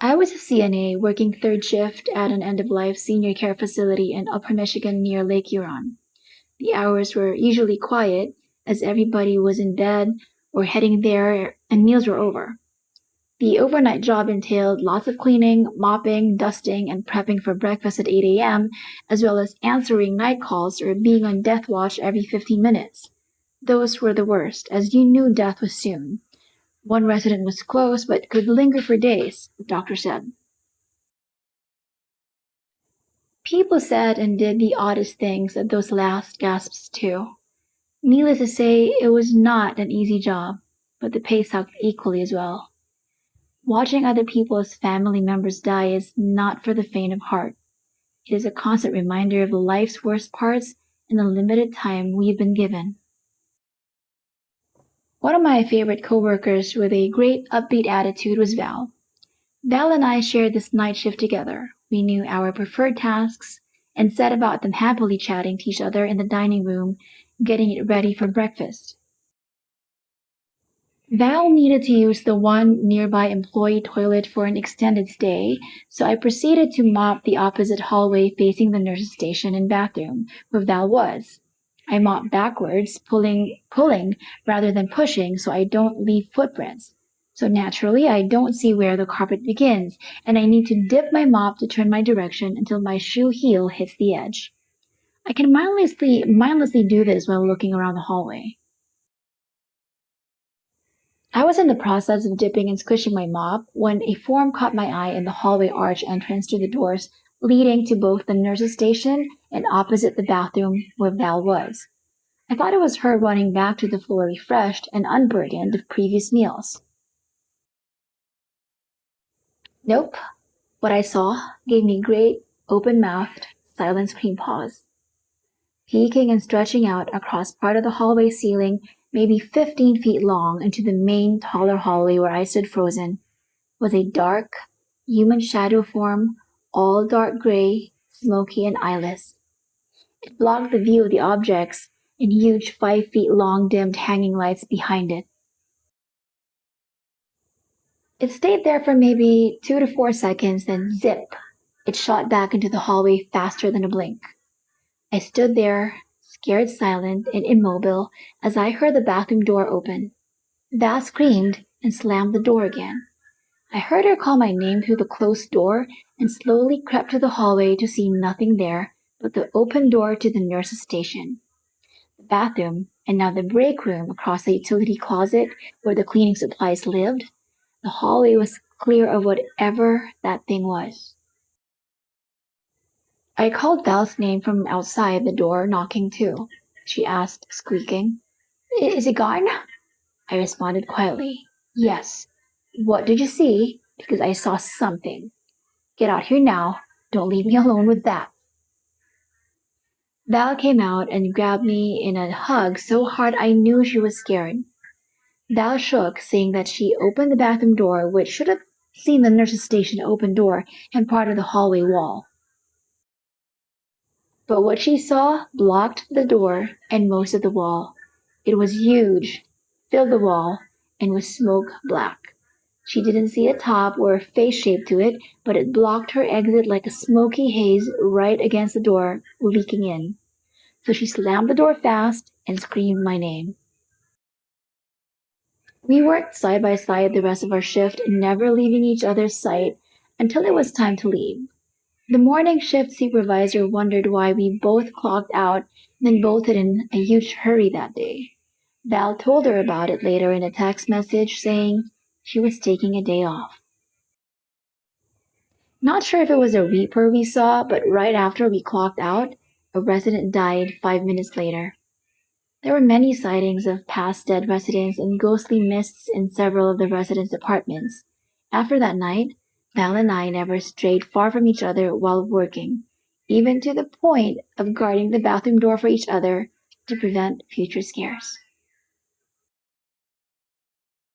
I was a CNA working third shift at an end-of-life senior care facility in Upper Michigan near Lake Huron. The hours were usually quiet as everybody was in bed or heading there and meals were over. The overnight job entailed lots of cleaning, mopping, dusting, and prepping for breakfast at 8 a.m., as well as answering night calls or being on death watch every 15 minutes. Those were the worst, as you knew death was soon. One resident was close but could linger for days, the doctor said. People said and did the oddest things at those last gasps too. Needless to say, it was not an easy job, but the pay sucked equally as well. Watching other people's family members die is not for the faint of heart. It is a constant reminder of life's worst parts and the limited time we've been given. One of my favorite coworkers with a great upbeat attitude was Val. Val and I shared this night shift together. We knew our preferred tasks and set about them happily chatting to each other in the dining room, getting it ready for breakfast. Val needed to use the one nearby employee toilet for an extended stay, so I proceeded to mop the opposite hallway facing the nurse's station and bathroom, where Val was. I mopped backwards, pulling rather than pushing so I don't leave footprints. So naturally, I don't see where the carpet begins, and I need to dip my mop to turn my direction until my shoe heel hits the edge. I can mindlessly do this while looking around the hallway. I was in the process of dipping and squishing my mop when a form caught my eye in the hallway arch entrance to the doors leading to both the nurse's station and opposite the bathroom where Val was. I thought it was her running back to the floor refreshed and unburdened of previous meals. Nope. What I saw gave me great, open-mouthed, silent scream pause. Peeking and stretching out across part of the hallway ceiling, maybe 15 feet long, into the main, taller hallway where I stood frozen, was a dark, human shadow form, all dark gray, smoky, and eyeless. It blocked the view of the objects and huge 5 feet long dimmed hanging lights behind it. It stayed there for maybe 2 to 4 seconds, then zip, it shot back into the hallway faster than a blink. I stood there, scared, silent, and immobile, as I heard the bathroom door open. Val screamed and slammed the door again. I heard her call my name through the closed door and slowly crept to the hallway to see nothing there but the open door to the nurse's station. The bathroom, and now the break room across the utility closet where the cleaning supplies lived, the hallway was clear of whatever that thing was. I called Val's name from outside the door, knocking too. She asked, squeaking. Is it gone? I responded quietly. Yes. What did you see? Because I saw something. Get out here now. Don't leave me alone with that. Val came out and grabbed me in a hug so hard I knew she was scared. Val shook, saying that she opened the bathroom door, which should have seen the nurse's station open door and part of the hallway wall. But what she saw blocked the door and most of the wall. It was huge, filled the wall, and was smoke black. She didn't see a top or a face shape to it, but it blocked her exit like a smoky haze right against the door, leaking in. So she slammed the door fast and screamed my name. We worked side by side the rest of our shift, never leaving each other's sight until it was time to leave. The morning shift supervisor wondered why we both clocked out and then bolted in a huge hurry that day. Val told her about it later in a text message saying she was taking a day off. Not sure if it was a Reaper we saw, but right after we clocked out, a resident died 5 minutes later. There were many sightings of past dead residents and ghostly mists in several of the residents' apartments. After that night, Val and I never strayed far from each other while working, even to the point of guarding the bathroom door for each other to prevent future scares.